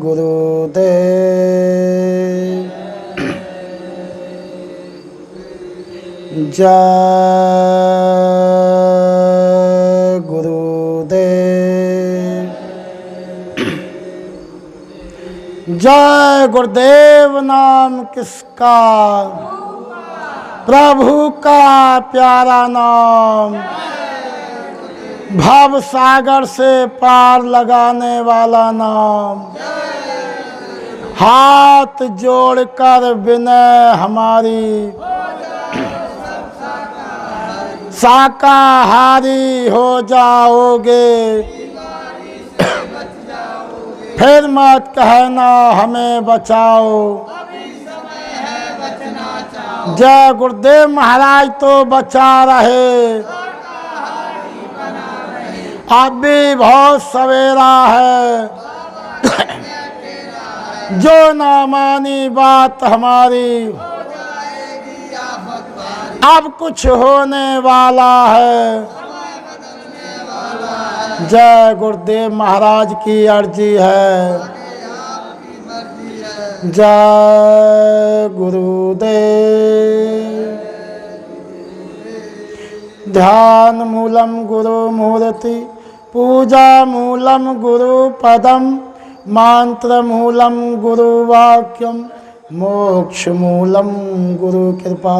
गुरुदेव जय गुरुदेव। जय गुरुदेव नाम किसका, प्रभु का प्यारा नाम, भव सागर से पार लगाने वाला नाम। हाथ जोड़कर विनय हमारी, शाकाहारी हो जाओगे, फिर मत कहना हमें बचाओ। जय गुरुदेव महाराज तो बचा रहे, अब भी बहुत सवेरा है। जो ना मानी बात हमारी, अब कुछ होने वाला है। जय गुरुदेव महाराज की अर्जी है। जय गुरुदेव। ध्यान मूलम गुरु मूर्ति, पूजा मूलम गुरु पदम, मंत्र मूलम गुरु वाक्यम, मोक्ष मूलम गुरु कृपा।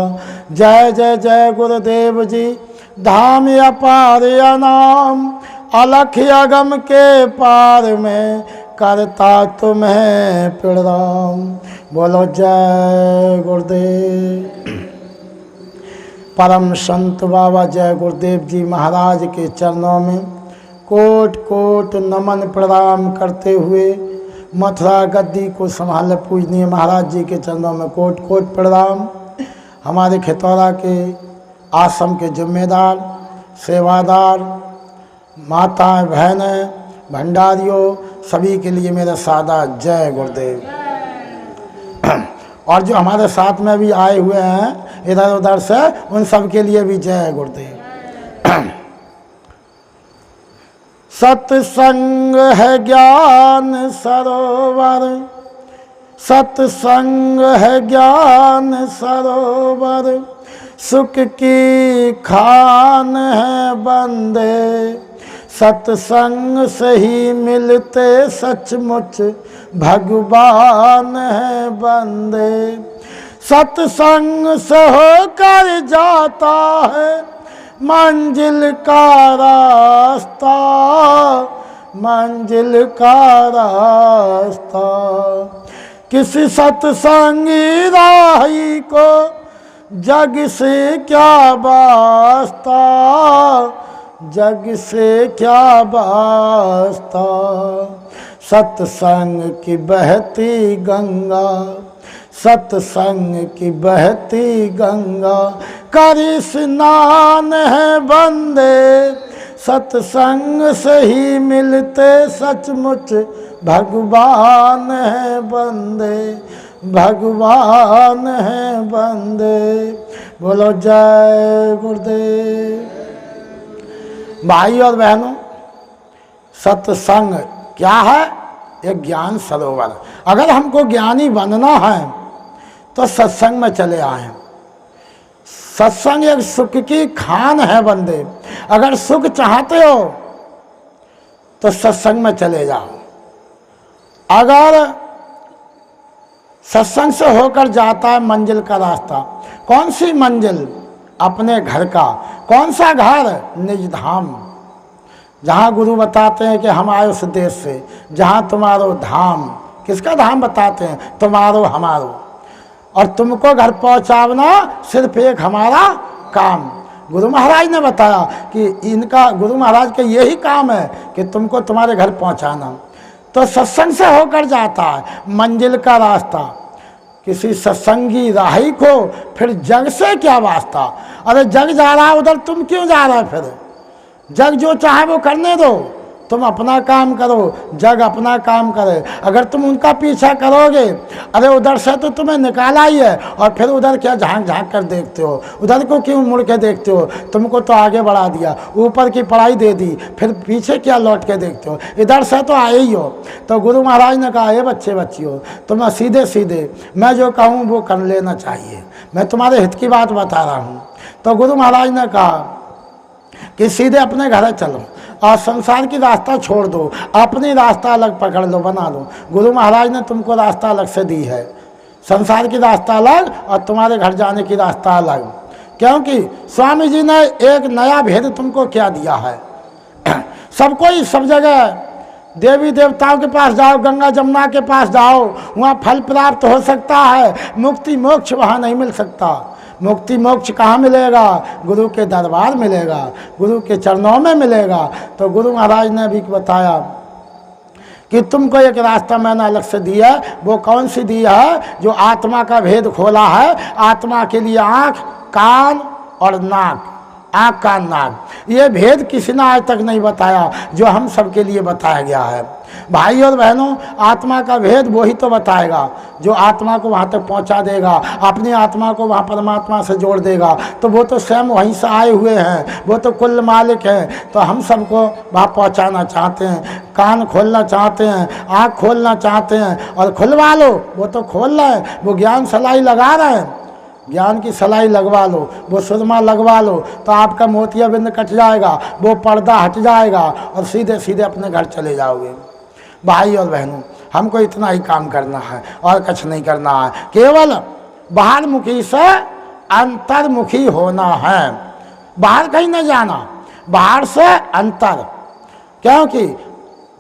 जय जय जय गुरुदेव जी। धाम अपार अनाम, अलख अगम के पार में, करता तुम्हें प्रणाम। बोलो जय गुरुदेव। परम संत बाबा जय गुरुदेव जी महाराज के चरणों में कोट कोट नमन प्रणाम करते हुए, मथुरा गद्दी को संभाले पूजनीय महाराज जी के चरणों में कोट कोट प्रणाम। हमारे खितौरा के आश्रम के जिम्मेदार, सेवादार, माताएं, बहनें, भंडारियों, सभी के लिए मेरा सादा जय गुरुदेव। और जो हमारे साथ में भी आए हुए हैं इधर उधर से, उन सब के लिए भी जय गुरुदेव। सत्संग है ज्ञान सरोवर, सत्संग है ज्ञान सरोवर, सुख की खान है बंदे, सत्संग से ही मिलते सचमुच भगवान है बंदे। सत्संग से होकर जाता है मंजिल का रास्ता, मंजिल का रास्ता। किसी सत्संगी राही को जग से क्या वास्ता, जग से क्या वास्ता। सत्संग की बहती गंगा, सत्संग की बहती गंगा, कर स्नान है बंदे, सत्संग से ही मिलते सचमुच भगवान है बंदे, भगवान है बंदे। बोलो जय गुरुदेव। भाई और बहनों, सत्संग क्या है? एक ज्ञान सरोवर। अगर हमको ज्ञानी बनना है तो सत्संग में चले आए। सत्संग एक सुख की खान है बंदे। अगर सुख चाहते हो तो सत्संग में चले जाओ। अगर सत्संग से होकर जाता है मंजिल का रास्ता, कौन सी मंजिल? अपने घर का। कौन सा घर? निज धाम। जहाँ गुरु बताते हैं कि हम आए उस देश से जहाँ तुम्हारो धाम। किसका धाम बताते हैं? तुम्हारो हमारो। और तुमको घर पहुँचाना सिर्फ एक हमारा काम। गुरु महाराज ने बताया कि इनका, गुरु महाराज का यही काम है कि तुमको तुम्हारे घर पहुँचाना। तो सत्संग से होकर जाता है मंजिल का रास्ता। किसी सत्संगी राही को फिर जग से क्या वास्ता? अरे जग जा रहा है उधर, तुम क्यों जा रहे हो? फिर जग जो चाहे वो करने दो, तुम अपना काम करो, जग अपना काम करे। अगर तुम उनका पीछा करोगे, अरे उधर से तो तुम्हें निकाला ही है और फिर उधर क्या झांक झांक कर देखते हो, उधर को क्यों मुड़ के देखते हो, तुमको तो आगे बढ़ा दिया, ऊपर की पढ़ाई दे दी, फिर पीछे क्या लौट के देखते हो, इधर से तो आए ही हो। तो गुरु महाराज ने कहा, ये बच्चे बच्चियों, तुम्हें सीधे सीधे मैं जो कहूँ वो कर लेना चाहिए, मैं तुम्हारे हित की बात बता रहा हूँ। तो गुरु महाराज ने कहा कि सीधे अपने घर चलो और संसार की रास्ता छोड़ दो, अपनी रास्ता अलग पकड़ लो, बना लो। गुरु महाराज ने तुमको रास्ता अलग से दी है, संसार की रास्ता अलग और तुम्हारे घर जाने की रास्ता अलग। क्योंकि स्वामी जी ने एक नया भेद तुमको क्या दिया है। सबको ही सब जगह देवी देवताओं के पास जाओ, गंगा जमुना के पास जाओ, वहाँ फल प्राप्त हो सकता है, मुक्ति मोक्ष वहाँ नहीं मिल सकता। मुक्ति मोक्ष कहाँ मिलेगा? गुरु के दरबार मिलेगा, गुरु के चरणों में मिलेगा। तो गुरु महाराज ने भी बताया कि तुमको एक रास्ता मैंने अलग से दिया है। वो कौन सी दी है? जो आत्मा का भेद खोला है। आत्मा के लिए आँख, कान और नाक, आँख कान नाक, ये भेद किसी ने आज तक नहीं बताया जो हम सबके लिए बताया गया है। भाई और बहनों, आत्मा का भेद वो ही तो बताएगा जो आत्मा को वहाँ तक पहुँचा देगा, अपनी आत्मा को वहाँ परमात्मा से जोड़ देगा। तो वो तो स्वयं वहीं से आए हुए हैं, वो तो कुल मालिक हैं। तो हम सबको वहाँ पहुँचाना चाहते हैं, कान खोलना चाहते हैं, आँख खोलना चाहते हैं, और खुलवा लो, वो तो खोल रहे हैं, वो ज्ञान सलाई लगा रहे हैं। ज्ञान की सलाई लगवा लो, वो सुरमा लगवा लो, तो आपका मोतियाबिंद कट जाएगा, वो पर्दा हट जाएगा और सीधे सीधे अपने घर चले जाओगे। भाई और बहनों, हमको इतना ही काम करना है और कुछ नहीं करना है, केवल बाहरमुखी से अंतर्मुखी होना है। बाहर कहीं नहीं जाना, बाहर से अंतर। क्योंकि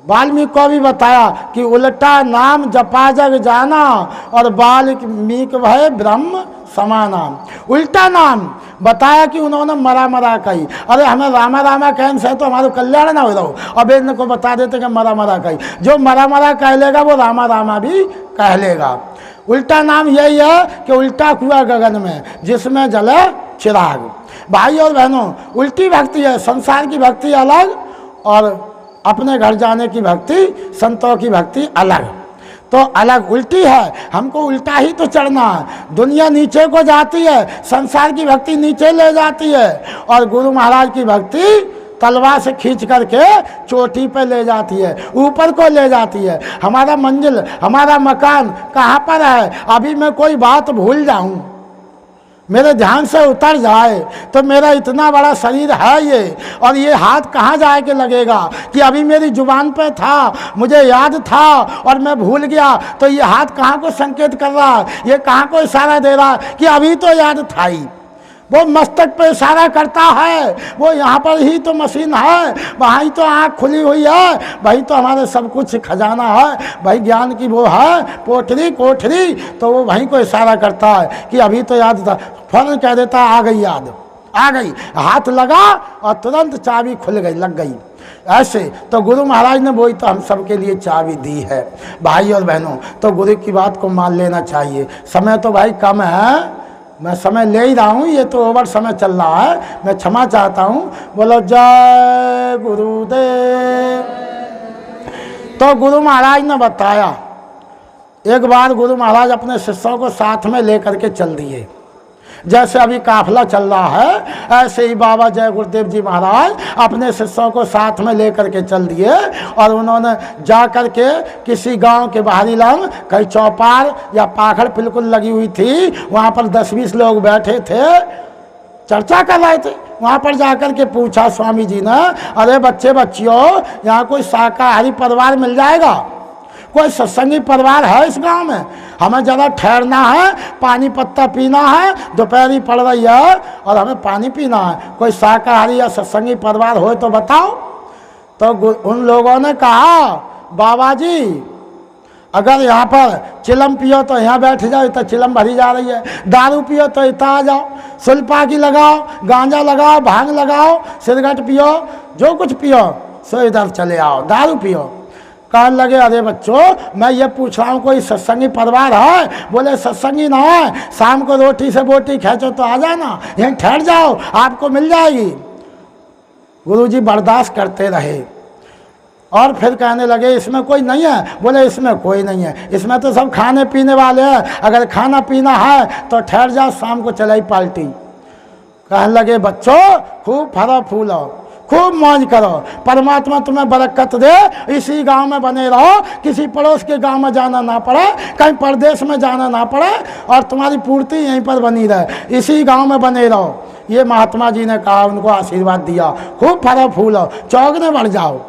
वाल्मीकि को भी बताया कि उल्टा नाम जपा जग जाना और वाल्मीकि भय ब्रह्म समाना। उल्टा नाम बताया कि उन्होंने मरा मरा कही। अरे हमें रामा रामा कहने से तो हमारा कल्याण ना हो रहा, अब वेद को बता देते कि मरा मरा कही। जो मरा मरा कह लेगा वो रामा रामा भी कह लेगा। उल्टा नाम यही है कि उल्टा कुआं गगन में जिसमें जले चिराग। भाई और बहनों, उल्टी भक्ति है, संसार की भक्ति अलग और अपने घर जाने की भक्ति, संतों की भक्ति अलग। तो अलग उल्टी है, हमको उल्टा ही तो चढ़ना है। दुनिया नीचे को जाती है, संसार की भक्ति नीचे ले जाती है, और गुरु महाराज की भक्ति तलवार से खींच करके चोटी पे ले जाती है, ऊपर को ले जाती है। हमारा मंजिल, हमारा मकान कहाँ पर है? अभी मैं कोई बात भूल जाऊं, मेरे ध्यान से उतर जाए तो मेरा इतना बड़ा शरीर है ये, और ये हाथ कहाँ जाके लगेगा कि अभी मेरी जुबान पे था, मुझे याद था और मैं भूल गया। तो ये हाथ कहाँ को संकेत कर रहा है? ये कहाँ को इशारा दे रहा है कि अभी तो याद था ही? वो मस्तक पे इशारा करता है, वो यहाँ पर ही तो मशीन है, वहीं तो आँख खुली हुई है, वहीं तो हमारे सब कुछ खजाना है, वही ज्ञान की वो है पोटरी कोठरी। तो वो वहीं को इशारा करता है कि अभी तो याद था, फौरन कह देता है आ गई याद, आ गई, हाथ लगा और तुरंत चाबी खुल गई, लग गई। ऐसे तो गुरु महाराज ने वही तो हम सब के लिए चाबी दी है। भाई और बहनों, तो गुरु की बात को मान लेना चाहिए। समय तो भाई कम है, मैं समय ले ही रहा हूँ, ये तो ओवर समय चल रहा है, मैं क्षमा चाहता हूँ। बोलो जय गुरुदेव। तो गुरु महाराज ने बताया, एक बार गुरु महाराज अपने शिष्यों को साथ में लेकर के चल दिए। जैसे अभी काफिला चल रहा है, ऐसे ही बाबा जय गुरुदेव जी महाराज अपने शिष्यों को साथ में लेकर के चल दिए, और उन्होंने जा कर के किसी गांव के बाहरी लंग कहीं चौपार या पाखड़ बिल्कुल लगी हुई थी, वहाँ पर 10-20 लोग बैठे थे, चर्चा कर रहे थे। वहाँ पर जाकर के पूछा स्वामी जी ने, अरे बच्चे बच्चियों, यहाँ कोई शाकाहारी परिवार मिल जाएगा? कोई सत्संगी परिवार है इस गांव में? हमें ज़रा ठहरना है, पानी पत्ता पीना है, दोपहरी पड़ रही है और हमें पानी पीना है। कोई शाकाहारी या सत्संगी परिवार हो तो बताओ। तो उन लोगों ने कहा, बाबा जी अगर यहाँ पर चिलम पियो तो यहाँ बैठ जाओ, तो चिलम भरी जा रही है। दारू पियो तो इतना आ जाओ, सुलपाकी लगाओ, गांजा लगाओ, भांग लगाओ, सिगरेट पियो, जो कुछ पियो सो इधर चले आओ, दारू पियो। कहने लगे, अरे बच्चों मैं ये पूछ रहा हूँ कोई सत्संगी परिवार है? बोले सत्संगी ना है, शाम को रोटी से बोटी खींचो तो आ जाना, यहीं ठहर जाओ, आपको मिल जाएगी। गुरुजी बर्दाश्त करते रहे। और फिर कहने लगे इसमें कोई नहीं है? बोले इसमें कोई नहीं है, इसमें तो सब खाने पीने वाले हैं, अगर खाना पीना है तो ठहर जाओ, शाम को चलाई पार्टी। कहने लगे बच्चों खूब फलो फूलो, खूब मौज करो, परमात्मा तुम्हें बरकत दे, इसी गांव में बने रहो, किसी पड़ोस के गांव में जाना ना पड़े, कहीं परदेश में जाना ना पड़े, और तुम्हारी पूर्ति यहीं पर बनी रहे, इसी गांव में बने रहो। ये महात्मा जी ने कहा, उनको आशीर्वाद दिया, खूब फलो फूलो, चौगने बढ़ जाओ।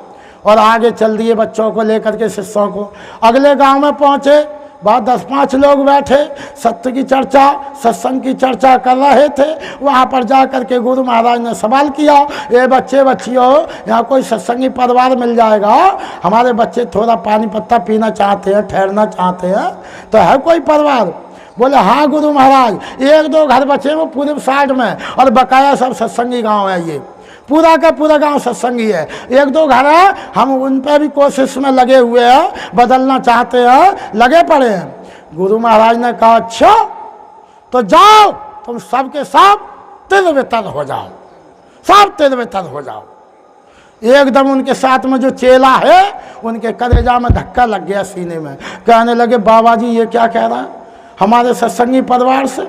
और आगे चल दिए बच्चों को लेकर के, शिष्यों को। अगले गांव में पहुंचे, वहाँ 10-5 लोग बैठे, सत्य की चर्चा, सत्संग की चर्चा कर रहे थे। वहाँ पर जा कर के गुरु महाराज ने सवाल किया, ये बच्चे बच्चियों, यहाँ कोई सत्संगी परिवार मिल जाएगा? हमारे बच्चे थोड़ा पानी पत्ता पीना चाहते हैं, ठहरना चाहते हैं, तो है कोई परिवार? बोले हाँ गुरु महाराज, 1-2 घर बचे वो पूर्व साइड में, और बकाया सब सत्संगी गाँव है, ये पूरा का पूरा गांव सत्संगी है। 1-2 घर है, हम उन पर भी कोशिश में लगे हुए हैं, बदलना चाहते हैं, लगे पड़े हैं। गुरु महाराज ने कहा अच्छा तो जाओ, तुम सबके सब तिरवितर हो जाओ, सब तिरवितर हो जाओ। एकदम उनके साथ में जो चेला है, उनके कलेजा में धक्का लग गया सीने में। कहने लगे बाबा जी ये क्या कह रहा है हमारे सत्संगी परिवार से?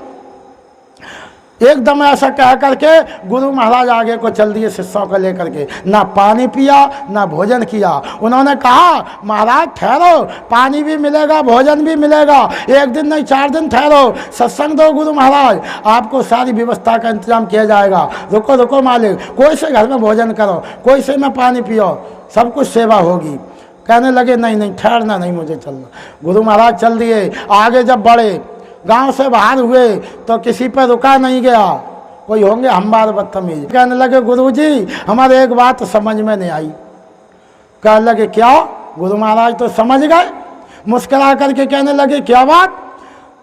एकदम ऐसा कह करके गुरु महाराज आगे को चल दिए शिष्यों को लेकर के। ना पानी पिया ना भोजन किया। उन्होंने कहा महाराज ठहरो, पानी भी मिलेगा, भोजन भी मिलेगा, 1 दिन नहीं 4 दिन ठहरो, सत्संग दो गुरु महाराज, आपको सारी व्यवस्था का इंतजाम किया जाएगा। रुको रुको मालिक, कोई से घर में भोजन करो, कोई से में पानी पियो, सब कुछ सेवा होगी। कहने लगे नहीं नहीं ठहरना नहीं, मुझे चलना। गुरु महाराज चल दिए। आगे जब बढ़े, गांव से बाहर हुए, तो किसी पर रुका नहीं गया। कोई होंगे हमबार बदतमीज, कहने लगे गुरुजी हमारे एक बात समझ में नहीं आई। कहने लगे क्या? गुरु महाराज तो समझ गए, मुस्कुरा करके कहने लगे क्या बात?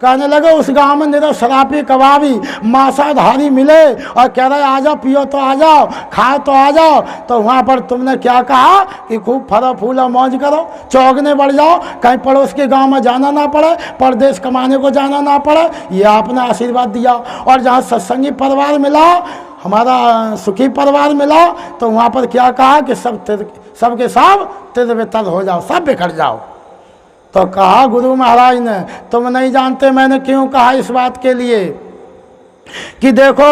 कहने लगे उस गांव में निरा शराबी कबाबी मांसाधारी मिले और कह रहे आ जाओ, पियो तो आ जाओ, खाओ तो आ जाओ, तो वहाँ पर तुमने क्या कहा कि खूब फलो फूलो मौज करो, चौगने बढ़ जाओ, कहीं पड़ोस के गांव में जाना ना पड़े, परदेश कमाने को जाना ना पड़े, ये आपने आशीर्वाद दिया। और जहाँ सत्संगी परिवार मिला, हमारा सुखी परिवार मिला, तो वहाँ पर क्या कहा कि सबके सब तिरवितर हो जाओ, सब बिखर जाओ। तो कहा गुरु महाराज ने तुम नहीं जानते मैंने क्यों कहा इस बात के लिए कि देखो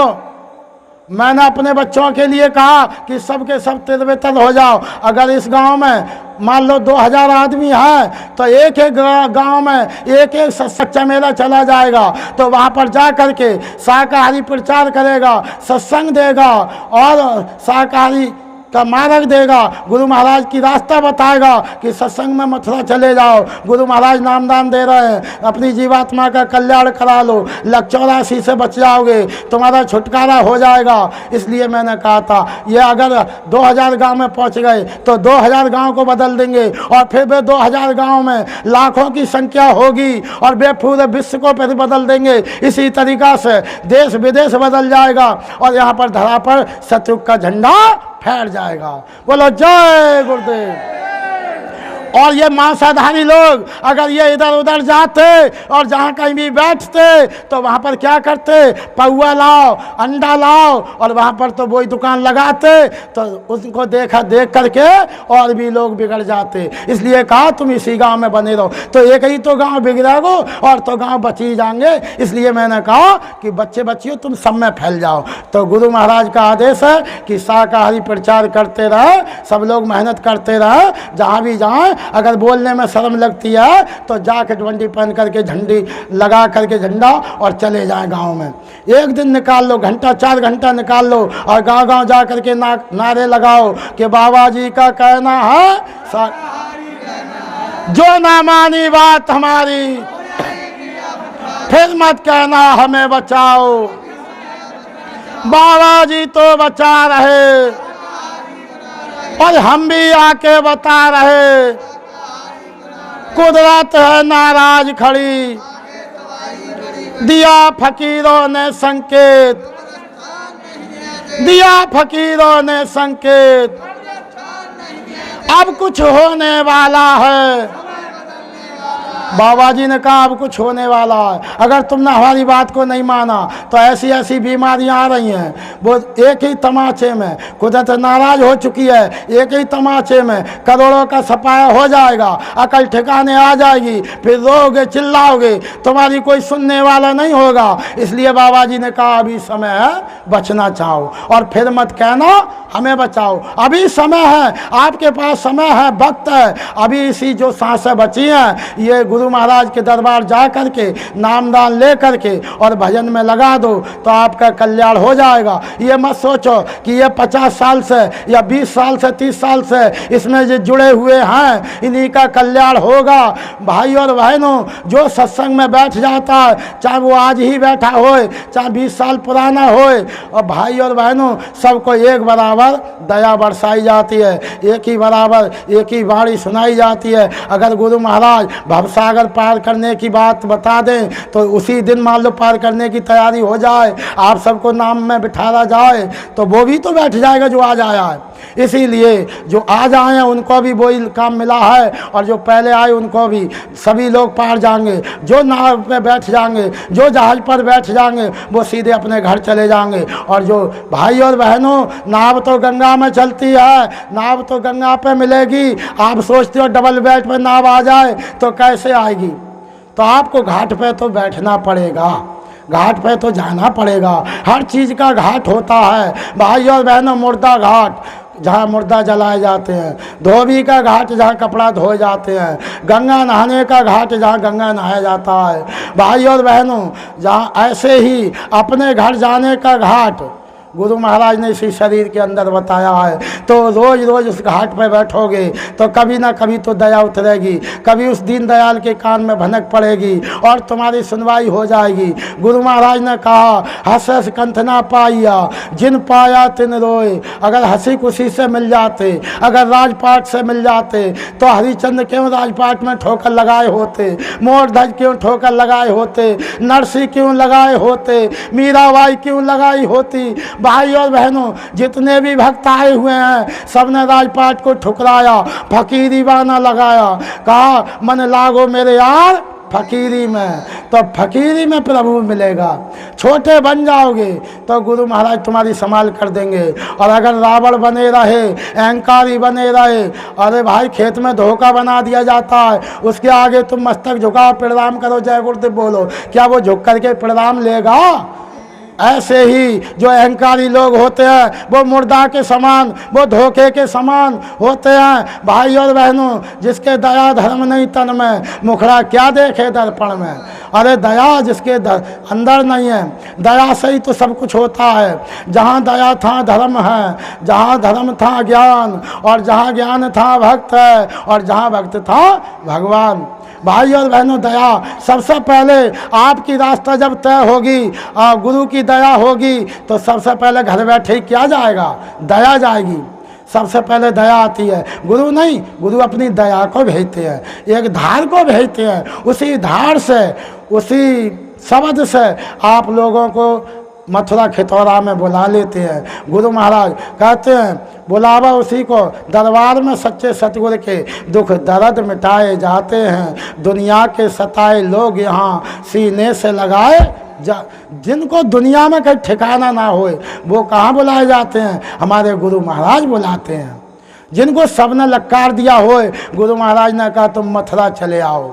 मैंने अपने बच्चों के लिए कहा कि सबके सब तिरवितर हो जाओ। अगर इस गांव में मान लो 2000 आदमी है तो एक एक गांव में एक एक सच्चा मेला चला जाएगा, तो वहां पर जा करके शाकाहारी प्रचार करेगा, सत्संग देगा और शाकाहारी का मार्ग देगा, गुरु महाराज की रास्ता बताएगा कि सत्संग में मथुरा चले जाओ, गुरु महाराज नामदान दे रहे हैं, अपनी जीवात्मा का कल्याण करा लो, लक 84 से बच जाओगे, तुम्हारा छुटकारा हो जाएगा। इसलिए मैंने कहा था ये अगर 2000 गांव में पहुंच गए तो 2000 गांव को बदल देंगे, और फिर वे 2000 गांव में लाखों की संख्या होगी और वे पूरे विश्व को फिर बदल देंगे। इसी तरीक़ा से देश विदेश बदल जाएगा और यहाँ पर धरा पर सतयुग का झंडा फैल जाएगा। बोलो जय गुरुदेव। और ये मांसाधारी लोग अगर ये इधर उधर जाते और जहाँ कहीं भी बैठते तो वहाँ पर क्या करते, पौआ लाओ, अंडा लाओ, और वहाँ पर तो वही दुकान लगाते, तो उनको देख करके और भी लोग बिगड़ जाते। इसलिए कहा तुम इसी गांव में बने रहो, तो एक ही तो गांव बिगड़ेगो और तो गांव बच ही जाएंगे। इसलिए मैंने कहा कि बच्चे बच्चियों तुम सब में फैल जाओ। तो गुरु महाराज का आदेश है कि शाकाहारी प्रचार करते रहे, सब लोग मेहनत करते रहे, जहाँ भी जाएँ अगर बोलने में शर्म लगती है तो जाके डंडी पहन करके झंडी लगा करके झंडा और चले जाएं गांव में। एक दिन निकाल लो, घंटा 4 घंटा निकाल लो और गांव गांव जा करके नारे लगाओ कि बाबा जी का कहना है जो ना मानी बात हमारी फिर मत कहना हमें बचाओ, बाबा जी तो बचा रहे और हम भी आके बता रहे, कुदरत है नाराज खड़ी, दिया फकीरों ने संकेत, दिया फकीरों ने संकेत, अब कुछ होने वाला है, बाबा जी ने कहा अब कुछ होने वाला है, अगर तुमने हमारी बात को नहीं माना तो ऐसी ऐसी बीमारियां आ रही हैं, वो एक ही तमाचे में कुदरत नाराज हो चुकी है, एक ही तमाचे में करोड़ों का सफाया हो जाएगा, अकल ठिकाने आ जाएगी, फिर रोगे चिल्लाओगे, तुम्हारी कोई सुनने वाला नहीं होगा। इसलिए बाबा जी ने कहा अभी समय है, बचना चाहो और फिर मत कहना हमें बचाओ। अभी समय है, आपके पास समय है, वक्त है, अभी इसी जो सांसें बची हैं ये गुरु महाराज के दरबार जा करके नामदान ले करके और भजन में लगा दो तो आपका कल्याण हो जाएगा। ये मत सोचो कि ये 50 साल से या 20 साल से 30 साल से इसमें जो जुड़े हुए हैं इन्हीं का कल्याण होगा। भाई और बहनों, जो सत्संग में बैठ जाता है, चाहे वो आज ही बैठा होए, चाहे 20 साल पुराना होए, और भाई और बहनों सबको एक बराबर दया बरसाई जाती है, एक ही बराबर एक ही वाणी सुनाई जाती है। अगर गुरु महाराज भवसागर पार करने की बात बता दें तो उसी दिन मान लो पार करने की तैयारी हो जाए, आप सबको नाम में बिठाया जाए तो वो भी तो बैठ जाएगा जो आज आया है। इसीलिए जो आज आए हैं उनको भी वही काम मिला है और जो पहले आए उनको भी, सभी लोग पार जाएंगे। जो नाव पे बैठ जाएंगे, जो जहाज पर बैठ जाएंगे वो सीधे अपने घर चले जाएंगे। और जो भाई और बहनों, नाव तो गंगा में चलती है, नाव तो गंगा पे मिलेगी। आप सोचते हो डबल बेड पे नाव आ जाए तो कैसे आएगी? तो आपको घाट पे तो बैठना पड़ेगा, घाट पे तो जाना पड़ेगा। हर चीज़ का घाट होता है भाई और बहनों। मुर्दा घाट जहाँ मुर्दा जलाए जाते हैं, धोबी का घाट जहाँ कपड़ा धोए जाते हैं, गंगा नहाने का घाट जहाँ गंगा नहाया जाता है। भाई और बहनों, जहाँ ऐसे ही अपने घर जाने का घाट गुरु महाराज ने इसी शरीर के अंदर बताया है। तो रोज़ रोज़ उस घाट पर बैठोगे तो कभी ना कभी तो दया उतरेगी, कभी उस दीन दयाल के कान में भनक पड़ेगी और तुम्हारी सुनवाई हो जाएगी। गुरु महाराज ने कहा हंस हंस कंठ ना पाया, जिन पाया तिन रोए। अगर हंसी खुशी से मिल जाते, अगर राजपाट से मिल जाते तो हरिचंद्र क्यों राजपाट में ठोकर लगाए होते, मोरध्वज क्यों ठोकर लगाए होते, नरसी क्यों लगाए होते, मीराबाई क्यों लगाई होती। भाई और बहनों, जितने भी भक्त आए हुए हैं सबने राजपाट को ठुकराया, फकीरी बाना लगाया, कहा मन लागो मेरे यार फकीरी में। तो फकीरी में प्रभु मिलेगा। छोटे बन जाओगे तो गुरु महाराज तुम्हारी संभाल कर देंगे। और अगर रावण बने रहे, अहंकारी बने रहे, अरे भाई खेत में धोखा बना दिया जाता है, उसके आगे तुम मस्तक झुकाओ, प्रणाम करो, जय गुरुदेव बोलो, क्या वो झुक करके प्रणाम लेगा? ऐसे ही जो अहंकारी लोग होते हैं वो मुर्दा के समान, वो धोखे के समान होते हैं। भाई और बहनों, जिसके दया धर्म नहीं तन में, मुखड़ा क्या देखे दर्पण में। अरे दया जिसके अंदर नहीं है, दया से ही तो सब कुछ होता है। जहाँ दया था धर्म है, जहाँ धर्म था ज्ञान, और जहाँ ज्ञान था भक्त है, और जहाँ भक्त था भगवान। भाई और बहनों, दया सबसे पहले आपकी रास्ता जब तय होगी, गुरु की दया होगी तो सबसे पहले घर बैठे क्या जाएगा? दया जाएगी। सबसे पहले दया आती है। गुरु नहीं, गुरु अपनी दया को भेजते हैं, एक धार को भेजते हैं। उसी धार से, उसी शब्द से आप लोगों को मथुरा खितौरा में बुला लेते हैं। गुरु महाराज कहते हैं बुलावा उसी को, दरबार में सच्चे सतगुरु के दुख दर्द मिटाए जाते हैं। दुनिया के सताए लोग यहाँ सीने से लगाए जिनको दुनिया में कहीं ठिकाना ना होए वो कहाँ बुलाए जाते हैं? हमारे गुरु महाराज बुलाते हैं। जिनको सबने लक्कार दिया होए, गुरु महाराज ने कहा तुम मथुरा चले आओ,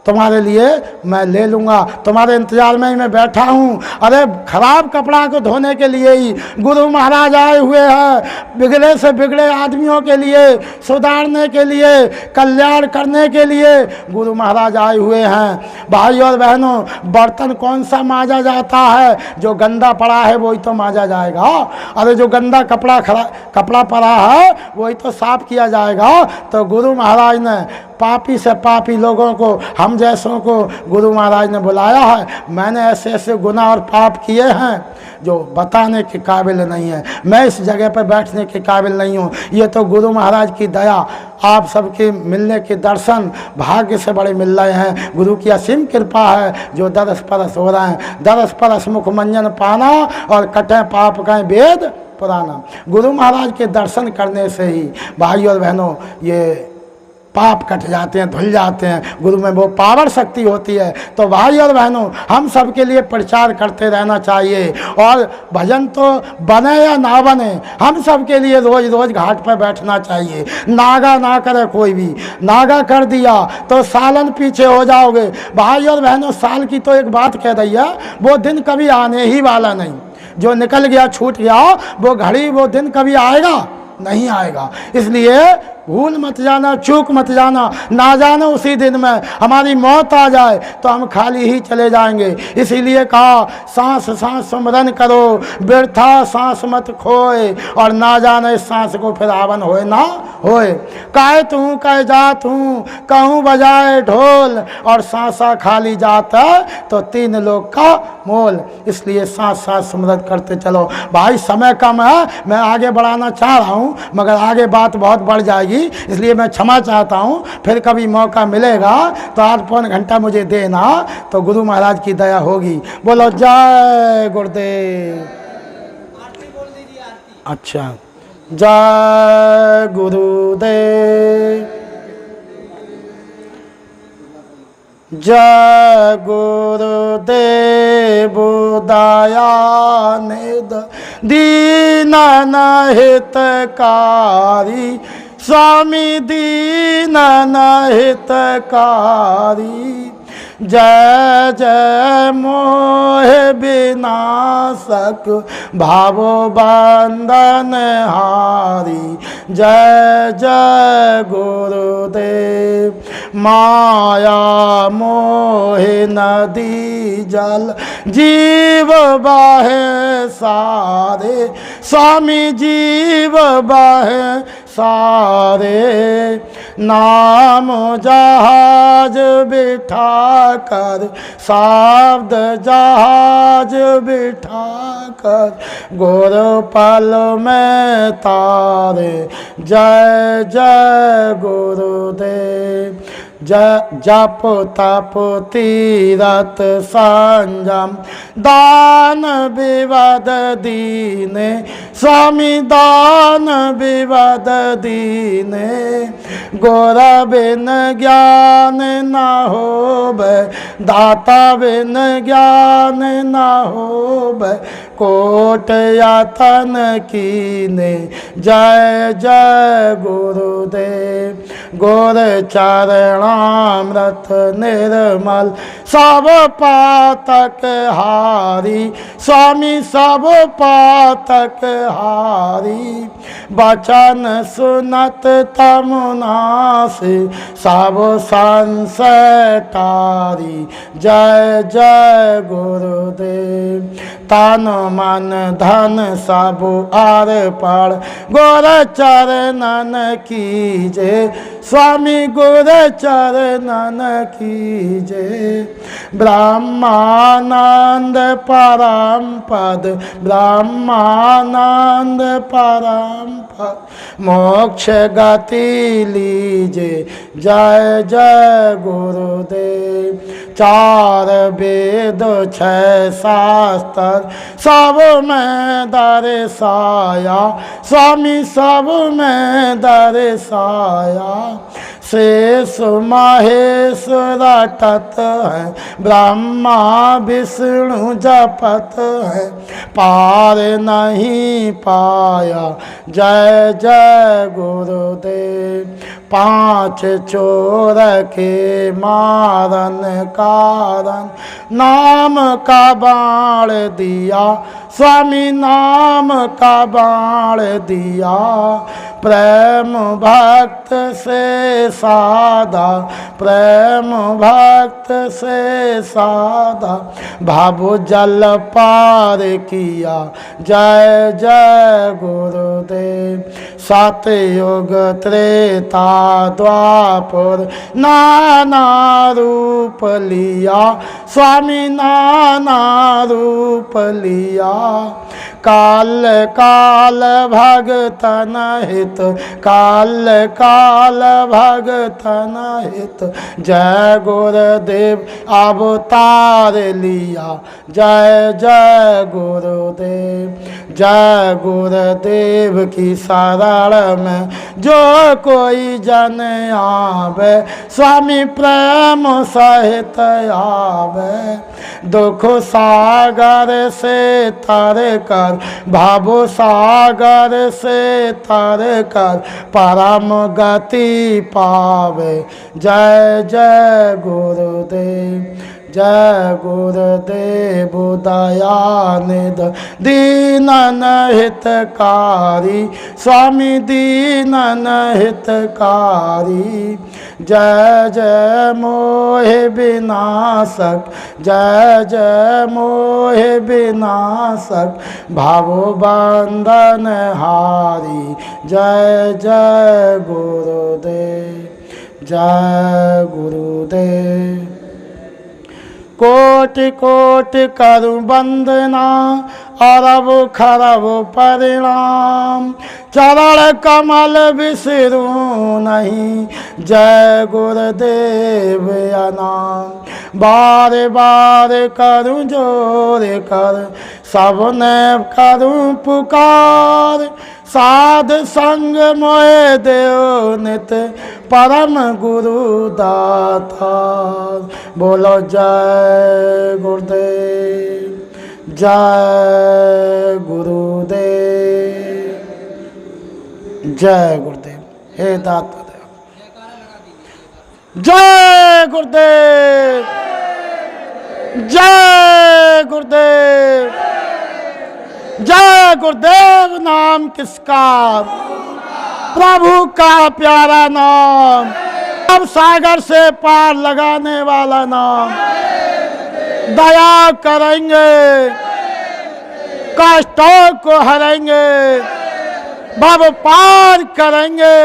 तुम्हारे लिए मैं ले लूँगा, तुम्हारे इंतजार में ही मैं बैठा हूँ। अरे खराब कपड़ा को धोने के लिए ही गुरु महाराज आए हुए हैं। बिगड़े से बिगड़े आदमियों के लिए सुधारने के लिए, कल्याण करने के लिए गुरु महाराज आए हुए हैं। भाई और बहनों, बर्तन कौन सा मांजा जाता है? जो गंदा पड़ा है वही तो मांजा जाएगा। अरे जो गंदा कपड़ा पड़ा है वही तो साफ किया जाएगा। तो गुरु महाराज ने पापी से पापी लोगों को, हम जैसों को गुरु महाराज ने बुलाया है। मैंने ऐसे ऐसे गुनाह और पाप किए हैं जो बताने के काबिल नहीं है। मैं इस जगह पर बैठने के काबिल नहीं हूँ। ये तो गुरु महाराज की दया, आप सबके मिलने के दर्शन भाग्य से बड़े मिल रहे हैं। गुरु की असीम कृपा है जो दरस परस हो रहे हैं। दरस परस मुख मंजन पाना और कटे पाप का वेद पुराना। गुरु महाराज के दर्शन करने से ही भाई और बहनों ये पाप कट जाते हैं, धुल जाते हैं। गुरु में वो पावर शक्ति होती है। तो भाई और बहनों, हम सब के लिए प्रचार करते रहना चाहिए। और भजन तो बने या ना बने, हम सब के लिए रोज़ रोज़ घाट पर बैठना चाहिए। नागा ना करे कोई भी, नागा कर दिया तो सालन पीछे हो जाओगे। भाई और बहनों, साल की तो एक बात कह रही है, वो दिन कभी आने ही वाला नहीं। जो निकल गया, छूट गया, वो घड़ी, वो दिन कभी आएगा नहीं आएगा। इसलिए भूल मत जाना, चूक मत जाना, ना जाना उसी दिन में हमारी मौत आ जाए तो हम खाली ही चले जाएंगे। इसीलिए कहा सांस सांस स्मरण करो, व्यर्था सांस मत खोए, और ना जाने इस सांस को फिर आवन होए ना होए। काहे तू कह जात हूँ, कहूँ बजाए ढोल, और सांसा खाली जाता तो तीन लोग का मोल। इसलिए सांस सांस स्मरण करते चलो। भाई समय कम है, मैं आगे बढ़ाना चाह रहा हूँ, मगर आगे बात बहुत बढ़ जाएगी, इसलिए मैं क्षमा चाहता हूँ। फिर कभी मौका मिलेगा तो 8 घंटा मुझे देना, तो गुरु महाराज की दया होगी। बोलो जय गुरुदेव। अच्छा, जय गुरुदेव, जय गुरुदेव दयानिध दीनन हितकारी, स्वामी दीनन हितकारी। जय जय मोह विनाशक भावो बंधन हारी, जय जय गुरुदेव। माया मोह नदी जल जीव बाहे सारे, स्वामी जीव बाहे सारे। नाम जहाज बिठा कर, शब्द जहाज बिठा कर, गुरु पल में तारे, जय जय गुरुदेव। जप तप तीरथ संयम दान विवद दीने, स्वामी दान विवद दीने। गुर बिन ज्ञान न होबै, दाता बिन ज्ञान न होबै, कोट यतन कीने, जय जय गुरुदेव। गुर चरणामृत निर्मल सब पातक हारी, स्वामी सब पातक हारी। वचन सुनत तमुनासि, सब संशय टारी, जय जय गुरुदेव। तन मन धन सब अर्पण गुर चरणन कीजे, स्वामी गुर चरणन कीजे। ब्रह्मानंद परम पद, ब्रह्मानंद परम पद, मोक्ष गति लीजे, जय जय गुरुदेव। चार वेद छह शास्त्र सब में दर्शाया, स्वामी सब में दर्शाया। शेष महेश रटत है, ब्रह्मा विष्णु जपत है, पार नहीं पाया, जय जय गुरुदेव। पांच चोर के मारन कारण नाम का बाण दिया, स्वामी नाम का बाण दिया। प्रेम भक्त से साधा, प्रेम भक्त से साधा, भाव जल पार किया, जय जय गुरुदेव। सतयुग त्रेता द्वापर नाना रूप लिया, स्वामी नाना रूप लिया। काल काल भगतन हित, काल काल भगतन हित, जय गुरुदेव अवतार लिया, जय जय गुरुदेव। जय गुरुदेव की शरण शरण में जो कोई जन आवे, स्वामी प्रेम सहित आवे। दुख सागर से तर कर, भाव सागर से तर कर, परम गति पावे। जय जय गुरुदेव, जय गुरुदेव दयानिध दीनन हितकारी, स्वामी दीनन हितकारी। जय जय मोहि विनाशक, जय जय मोहि विनाशक, भव बंधन हारी। जय जय गुरुदेव, जय गुरुदेव। कोटि कोटि करु वंदना, अरब खरब परिणाम, चरण कमल बिसरू नहीं, जय गुरुदेव अनाम। बार बार करूं जोर कर, सबने करूं पुकार, साध संग मोहे देव नित, परम गुरु दाता। बोलो जय गुरुदेव, जय गुरुदेव, जय गुरुदेव। हे दाता देव, जय गुरुदेव, जय गुरुदेव, जय गुरुदेव। नाम किसका? प्रभु का प्यारा नाम, अब सागर से पार लगाने वाला नाम। दया करेंगे, कष्टों को हरेंगे, भव पार करेंगे।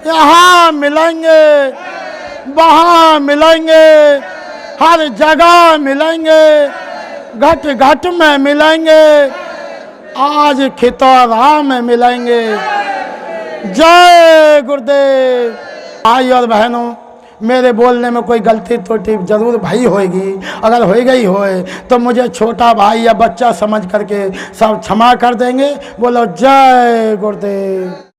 यहाँ मिलेंगे, वहाँ मिलेंगे, हर जगह मिलेंगे, घट घट में मिलेंगे, आज खितौरा में मिलेंगे। जय गुरुदेव। भाई और बहनों, मेरे बोलने में कोई गलती त्रुटि जरूर भाई होगी। अगर हो गई होए तो मुझे छोटा भाई या बच्चा समझ करके सब क्षमा कर देंगे। बोलो जय गुरुदेव।